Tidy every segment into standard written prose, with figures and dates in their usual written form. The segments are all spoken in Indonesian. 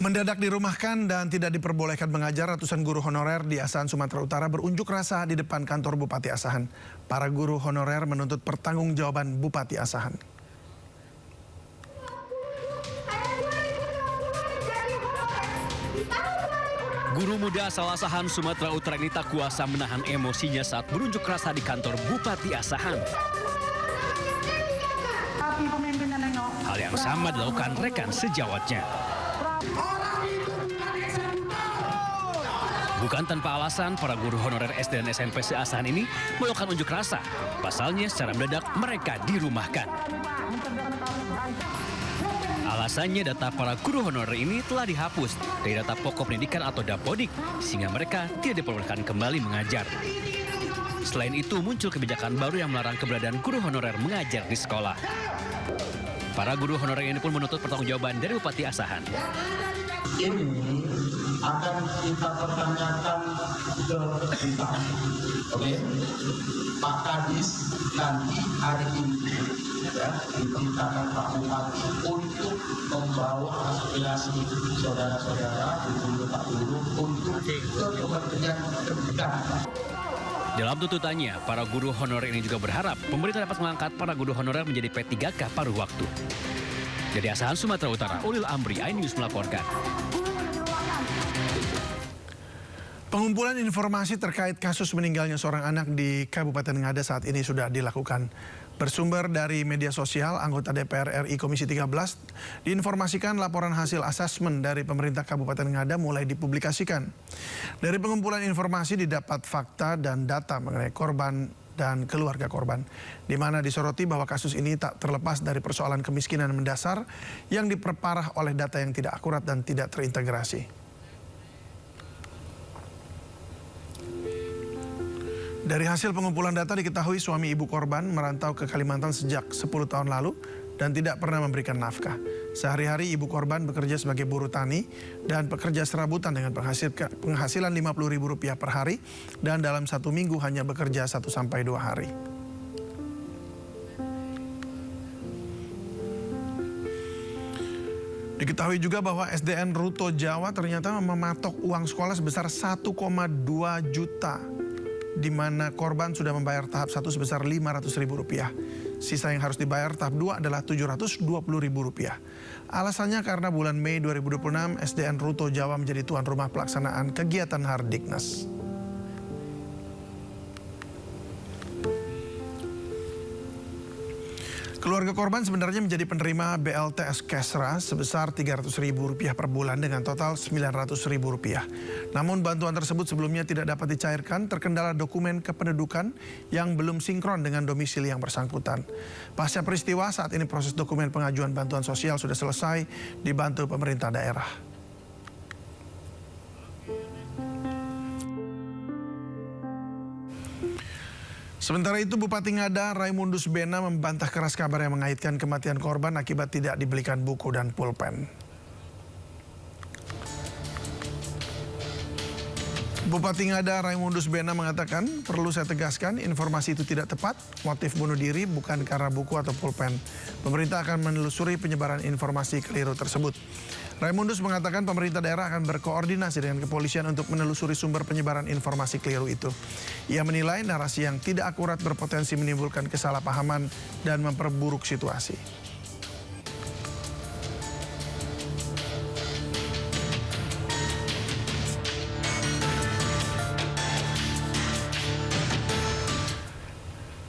Mendadak dirumahkan dan tidak diperbolehkan mengajar, ratusan guru honorer di Asahan, Sumatera Utara berunjuk rasa di depan kantor Bupati Asahan. Para guru honorer menuntut pertanggungjawaban Bupati Asahan. Guru muda asal Asahan, Sumatera Utara ini tak kuasa menahan emosinya saat berunjuk rasa di kantor Bupati Asahan. Hal yang sama dilakukan rekan sejawatnya. Bukan tanpa alasan, para guru honorer SD dan SMP se-Asahan ini melakukan unjuk rasa. Pasalnya secara mendadak mereka dirumahkan. Alasannya data para guru honorer ini telah dihapus dari data pokok pendidikan atau Dapodik, sehingga mereka tidak diperbolehkan kembali mengajar. Selain itu muncul kebijakan baru yang melarang keberadaan guru honorer mengajar di sekolah. Para guru honorer ini pun menuntut pertanggungjawaban dari Bupati Asahan. Ini akan kita pertanyakan ke kita, oke? Pak Kadis nanti hari ini ya diperintahkan Pak Bupati untuk membawa aspirasi saudara-saudara guru Pak Guru untuk ke Kementerian Pendidikan. Dalam tuntutannya, para guru honorer ini juga berharap pemerintah dapat mengangkat para guru honorer menjadi P3K paruh waktu. Dari Asahan, Sumatera Utara, Ulil Amri, iNews melaporkan. Pengumpulan informasi terkait kasus meninggalnya seorang anak di Kabupaten Ngada saat ini sudah dilakukan. Bersumber dari media sosial, anggota DPR RI Komisi 13 diinformasikan laporan hasil asesmen dari pemerintah Kabupaten Ngada mulai dipublikasikan. Dari pengumpulan informasi didapat fakta dan data mengenai korban dan keluarga korban, di mana disoroti bahwa kasus ini tak terlepas dari persoalan kemiskinan mendasar yang diperparah oleh data yang tidak akurat dan tidak terintegrasi. Dari hasil pengumpulan data diketahui suami ibu korban merantau ke Kalimantan sejak 10 tahun lalu dan tidak pernah memberikan nafkah. Sehari-hari ibu korban bekerja sebagai buruh tani dan pekerja serabutan dengan penghasilan Rp50.000 per hari dan dalam satu minggu hanya bekerja 1-2 hari. Diketahui juga bahwa SDN Ruto Jawa ternyata mematok uang sekolah sebesar 1,2 juta. Di mana korban sudah membayar tahap 1 sebesar Rp500.000. Sisa yang harus dibayar tahap 2 adalah Rp720.000. Alasannya karena bulan Mei 2026 SDN Ruto Jawa menjadi tuan rumah pelaksanaan kegiatan Hardiknas. Keluarga korban sebenarnya menjadi penerima BLTS Kesra sebesar Rp300.000 per bulan dengan total Rp900.000. Namun bantuan tersebut sebelumnya tidak dapat dicairkan terkendala dokumen kependudukan yang belum sinkron dengan domisili yang bersangkutan. Pasca peristiwa saat ini proses dokumen pengajuan bantuan sosial sudah selesai dibantu pemerintah daerah. Sementara itu Bupati Ngada Raimundus Bena membantah keras kabar yang mengaitkan kematian korban akibat tidak dibelikan buku dan pulpen. Bupati Ngada Raimundus Bena mengatakan, perlu saya tegaskan informasi itu tidak tepat, motif bunuh diri bukan karena buku atau pulpen. Pemerintah akan menelusuri penyebaran informasi keliru tersebut. Raimundus mengatakan pemerintah daerah akan berkoordinasi dengan kepolisian untuk menelusuri sumber penyebaran informasi keliru itu. Ia menilai narasi yang tidak akurat berpotensi menimbulkan kesalahpahaman dan memperburuk situasi.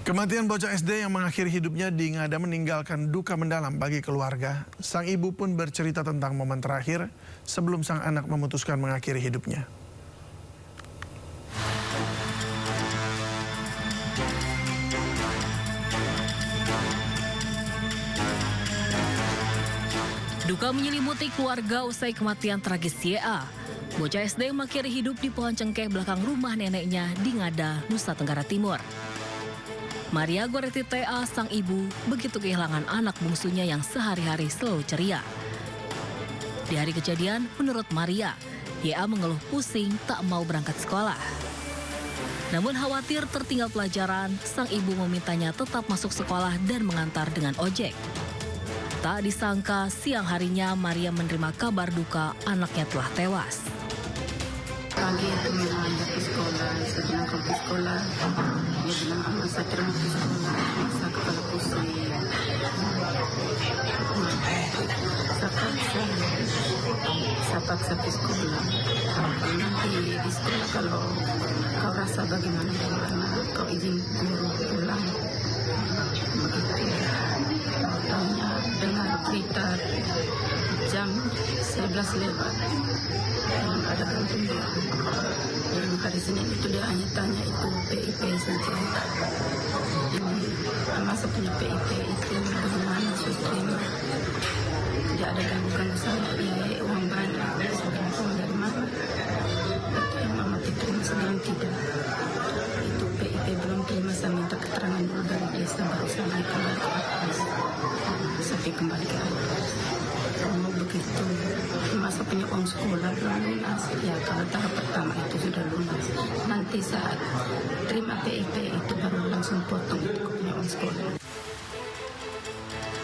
Kematian bocah SD yang mengakhiri hidupnya di Ngada meninggalkan duka mendalam bagi keluarga. Sang ibu pun bercerita tentang momen terakhir sebelum sang anak memutuskan mengakhiri hidupnya. Duka menyelimuti keluarga usai kematian tragis YA. Bocah SD yang mengakhiri hidup di pohon cengkeh belakang rumah neneknya di Ngada, Nusa Tenggara Timur. Maria Goretti TA, sang ibu, begitu kehilangan anak bungsunya yang sehari-hari selalu ceria. Di hari kejadian, menurut Maria, YA mengeluh pusing tak mau berangkat sekolah. Namun khawatir tertinggal pelajaran, sang ibu memintanya tetap masuk sekolah dan mengantar dengan ojek. Tak disangka siang harinya Maria menerima kabar duka anaknya telah tewas. Pagi itu mengantar ke sekolah, saya bilang ke sekolah, dia bilang anak saya terima ke sekolah, saya kepala pusing. Saya paksa ke sekolah. Nanti di sekolah kalau kau rasa bagaimana, kau izin guru pulang. Begitu. Tanya dengar berita jam 11 lewat. Ada kantin dia. Yang hari Senin itu dia hanya tanya itu PIP saja. Ini masa punya PIP itu bagaimana terima. Tidak ada ganggu saya, ya uang banyak. Saya tahu dari mana. Itu yang mama terima, saya bilang tidak. Itu PIP belum terima, saya minta keterangan dulu dari desa baru saya kembali ke atas. Sampai kembali ke atas. Mau begitu, masa punya uang sekolah belum lunas. Ya kalau tahap pertama itu sudah lunas. Nanti saat terima PIP itu baru langsung potong itu punya uang sekolah.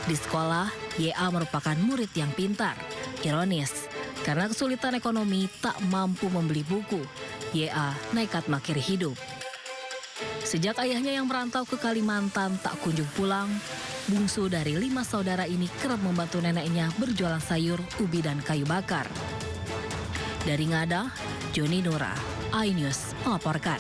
Di sekolah, YA merupakan murid yang pintar. Ironis, karena kesulitan ekonomi tak mampu membeli buku, YA nekat mengakhiri hidup. Sejak ayahnya yang merantau ke Kalimantan tak kunjung pulang, bungsu dari 5 saudara ini kerap membantu neneknya berjualan sayur, ubi, dan kayu bakar. Dari Ngada, Joni Nura, iNews melaporkan.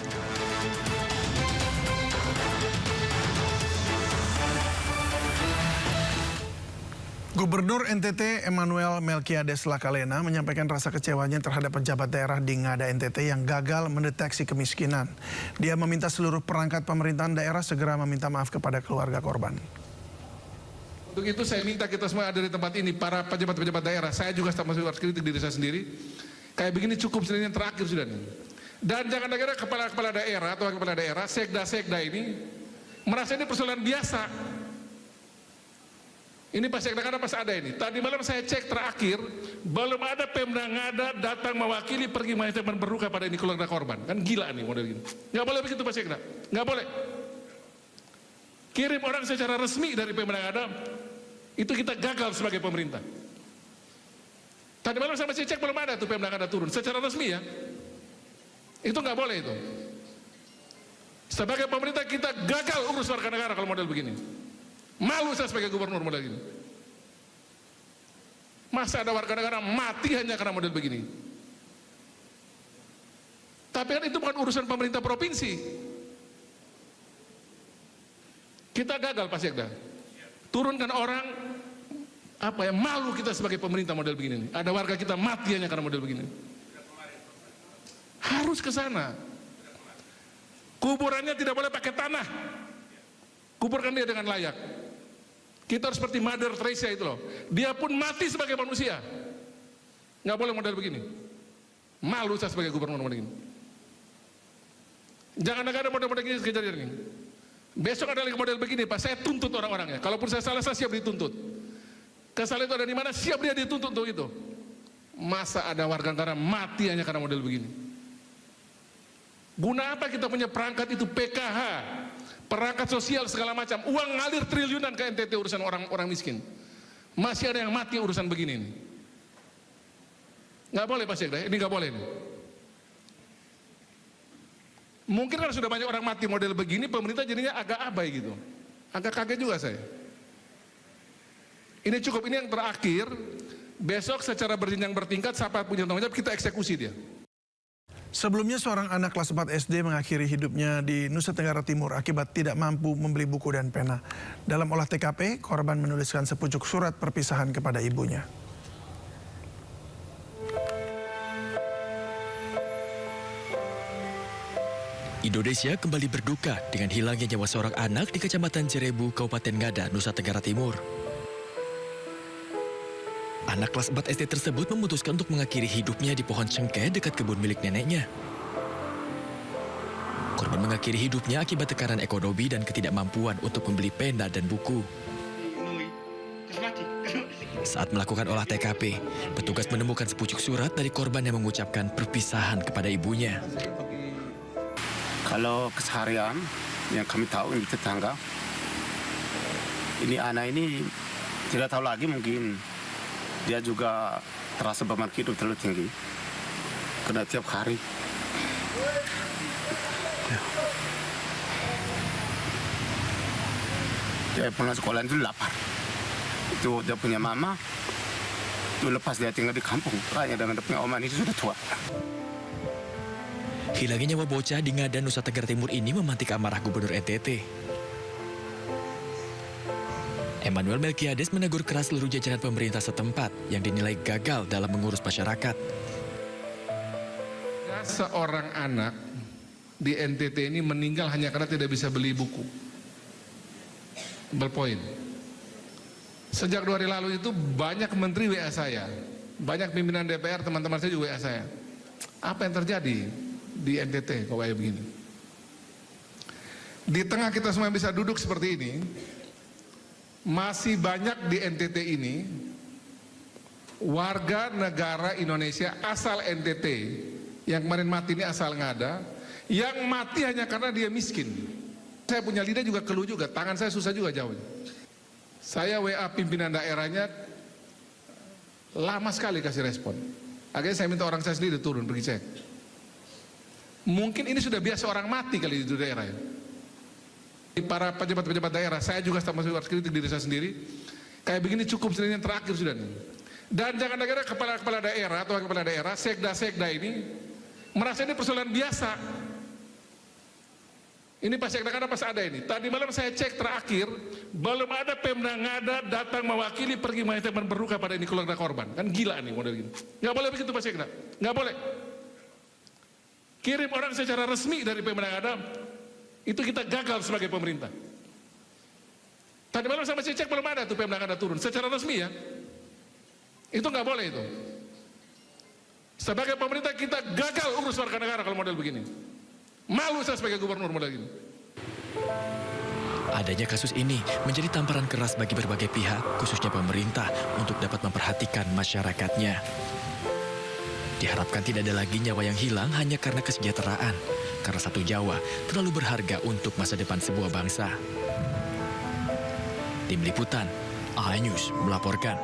Gubernur NTT Emmanuel Melkiades Lakalena menyampaikan rasa kecewanya terhadap pejabat daerah di Ngada NTT yang gagal mendeteksi kemiskinan. Dia meminta seluruh perangkat pemerintahan daerah segera meminta maaf kepada keluarga korban. Untuk itu saya minta kita semua ada di tempat ini, para pejabat-pejabat daerah, saya juga masih harus kritik diri saya sendiri. Kayak begini cukup sebenarnya yang terakhir sudah nih. Dan jangan kira kepala-kepala daerah atau kepala daerah, sekda-sekda ini merasa ini persoalan biasa. Ini pas sekda pas ada ini. Tadi malam saya cek terakhir, belum ada Pemda Ngada datang mewakili pergi mengucapkan berduka pada ini keluarga korban. Kan gila nih model gini. Nggak boleh begitu Pak Sekda, nggak boleh. Kirim orang secara resmi dari Pemda Ngada, itu kita gagal sebagai pemerintah. Tadi malam saya masih cek belum ada tuh Pemda Ngada turun secara resmi ya. Itu nggak boleh itu. Sebagai pemerintah kita gagal urus warga negara kalau model begini. Malu saya sebagai gubernur model ini. Masa ada warga negara mati hanya karena model begini. Tapi kan itu bukan urusan pemerintah provinsi. Kita gagal Pak Sekda. Turunkan orang, malu kita sebagai pemerintah model begini. Ada warga kita mati hanya karena model begini. Harus ke sana. Kuburannya tidak boleh pakai tanah. Kuburkan dia dengan layak. Kita harus seperti Mother Teresa itu loh. Dia pun mati sebagai manusia. Nggak boleh model begini. Malu saya sebagai gubernur model begini. Jangan ada model-model begini kejadian ini. Besok ada lagi model begini, Pak. Saya tuntut orang-orangnya. Kalaupun saya salah, saya siap dituntut. Kesalahan itu ada di mana? Siap dia dituntut untuk itu. Masa ada warga negara mati hanya karena model begini? Guna apa kita punya perangkat itu PKH? Perangkat sosial segala macam, uang ngalir triliunan ke NTT urusan orang miskin. Masih ada yang mati urusan begini nih. Nggak boleh Pak Sekda, ini nggak boleh nih. Mungkin karena sudah banyak orang mati model begini, pemerintah jadinya agak abai gitu. Agak kaget juga saya. Ini cukup, ini yang terakhir. Besok secara berjenjang bertingkat, siapa punya tanggung jawab, kita eksekusi dia. Sebelumnya seorang anak kelas 4 SD mengakhiri hidupnya di Nusa Tenggara Timur akibat tidak mampu membeli buku dan pena. Dalam olah TKP, korban menuliskan sepucuk surat perpisahan kepada ibunya. Indonesia kembali berduka dengan hilangnya nyawa seorang anak di Kecamatan Jerebu, Kabupaten Ngada, Nusa Tenggara Timur. Anak kelas 4 SD tersebut memutuskan untuk mengakhiri hidupnya di pohon cengkeh dekat kebun milik neneknya. Korban mengakhiri hidupnya akibat tekanan ekonomi dan ketidakmampuan untuk membeli pena dan buku. Saat melakukan olah TKP, petugas menemukan sepucuk surat dari korban yang mengucapkan perpisahan kepada ibunya. Kalau keseharian yang kami tahu di tetangga, ini anak ini Tidak tahu lagi, mungkin dia juga terasa beban hidup terlalu tinggi. Kena tiap hari. Dia pulang sekolah itu lapar. Itu dia punya mama. Itu lepas dia tinggal di kampung. Kayaknya dengan dia punya oma ini sudah tua. Hilangnya nyawa bocah di Ngada, Nusa Tenggara Timur ini memantik amarah Gubernur NTT. Emmanuel Melkiades menegur keras seluruh jajaran pemerintah setempat yang dinilai gagal dalam mengurus masyarakat. Seorang anak di NTT ini meninggal hanya karena tidak bisa beli buku. Berpoin. Sejak 2 hari lalu itu banyak menteri WA saya, banyak pimpinan DPR, teman-teman saya juga WA saya. Apa yang terjadi di NTT kok kayak begini? Di tengah kita semua bisa duduk seperti ini, masih banyak di NTT ini warga negara Indonesia asal NTT yang kemarin mati ini asal Ngada, yang mati hanya karena dia miskin. Saya punya lidah juga keluh juga, tangan saya susah juga jauhnya. Saya WA pimpinan daerahnya lama sekali kasih respon. Akhirnya saya minta orang saya sendiri turun pergi cek. Mungkin ini sudah biasa orang mati kali di daerah ya. Para pejabat-pejabat daerah, saya juga termasuk kritik diri saya sendiri. Kayak begini cukup sebenarnya terakhir sudah nih. Dan jangan kira kepala daerah atau kepala daerah, sekda ini merasa ini persoalan biasa. Ini pas sekda kan pas ada ini. Tadi malam saya cek terakhir, belum ada Pemda Ngada datang mewakili pergi menyampaikan berduka pada ini keluarga korban. Kan gila nih model gini. Nggak boleh begitu Pak Sekda, nggak boleh. Kirim orang secara resmi dari Pemda Ngada, itu kita gagal sebagai pemerintah. Tadi malam saya masih cek belum ada tuh Pemda Ngada turun secara resmi ya. Itu nggak boleh itu. Sebagai pemerintah kita gagal urus warga negara kalau model begini. Malu saya sebagai gubernur model ini. Adanya kasus ini menjadi tamparan keras bagi berbagai pihak, khususnya pemerintah, untuk dapat memperhatikan masyarakatnya. Diharapkan tidak ada lagi nyawa yang hilang hanya karena kesejahteraan, karena satu Jawa terlalu berharga untuk masa depan sebuah bangsa. Tim Liputan, iNews melaporkan.